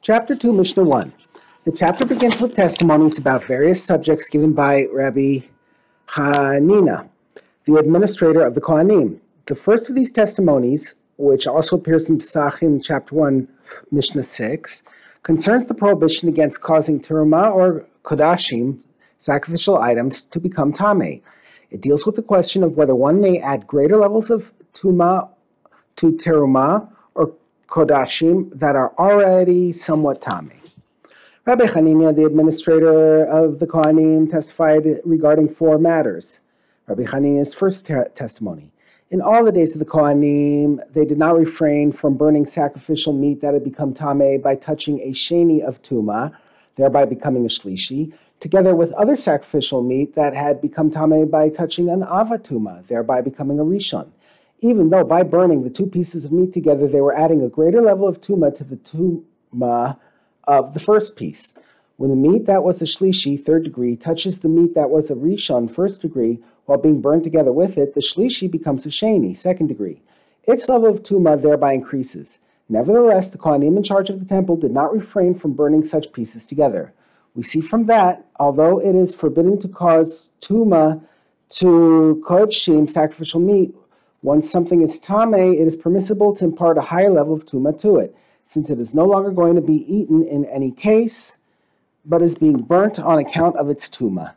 Chapter 2, Mishnah 1. The chapter begins with testimonies about various subjects given by Rabbi Hanina, the administrator of the Kohanim. The first of these testimonies, which also appears in Pesachim, chapter 1, Mishnah 6, concerns the prohibition against causing terumah or kodashim, sacrificial items, to become tameh. It deals with the question of whether one may add greater levels of tumah to terumah or kodashim that are already somewhat tameh. Rabbi Hanina, the administrator of the Kohanim, testified regarding four matters. Rabbi Hanina's first testimony. In all the days of the Kohanim, they did not refrain from burning sacrificial meat that had become tameh by touching a sheni of tumah, thereby becoming a shlishi, together with other sacrificial meat that had become tameh by touching an ava tumah, thereby becoming a rishon. Even though by burning the two pieces of meat together, they were adding a greater level of tumah to the tumah of the first piece. When the meat that was a shlishi, third degree, touches the meat that was a rishon, first degree, while being burned together with it, the shlishi becomes a sheni, second degree. Its level of tumah thereby increases. Nevertheless, the Kohanim in charge of the temple did not refrain from burning such pieces together. We see from that, although it is forbidden to cause tumah to kodshim, sacrificial meat, once something is tameh, it is permissible to impart a higher level of tumah to it, since it is no longer going to be eaten in any case, but is being burnt on account of its tumah.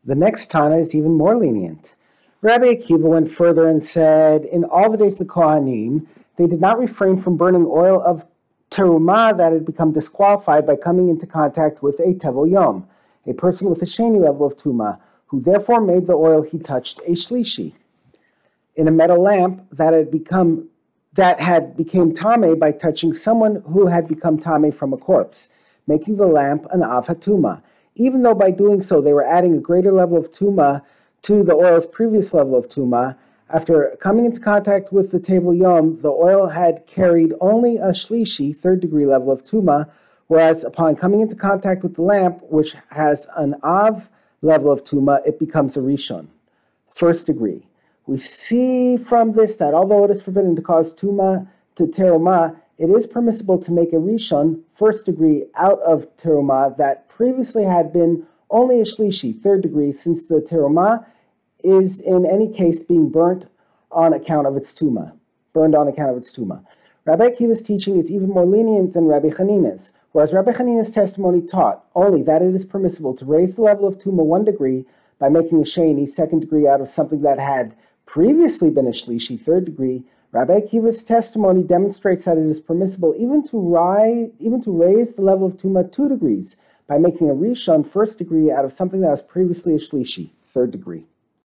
The next Tana is even more lenient. Rabbi Akiva went further and said, in all the days of the Kohanim, they did not refrain from burning oil of terumah that had become disqualified by coming into contact with a tevel yom, a person with a sheni level of tumah, who therefore made the oil he touched a shlishi. In a metal lamp that had became tameh by touching someone who had become tameh from a corpse, making the lamp an av hatumah. Even though by doing so they were adding a greater level of tumah to the oil's previous level of tumah, after coming into contact with the tevel yom, the oil had carried only a shlishi, third degree level of tumah, whereas upon coming into contact with the lamp, which has an av level of tumah, it becomes a rishon, first degree. We see from this that although it is forbidden to cause tumah to terumah, it is permissible to make a rishon, first degree, out of terumah that previously had been only a shlishi, third degree, since the terumah is in any case being burnt on account of its tumah. Rabbi Akiva's teaching is even more lenient than Rabbi Hanina's, whereas Rabbi Hanina's testimony taught only that it is permissible to raise the level of tumah 1 degree by making a sheni, second degree, out of something that had previously been a shlishi, third degree. Rabbi Akiva's testimony demonstrates that it is permissible even to raise the level of tumah 2 degrees by making a rishon, first degree, out of something that was previously a shlishi, third degree.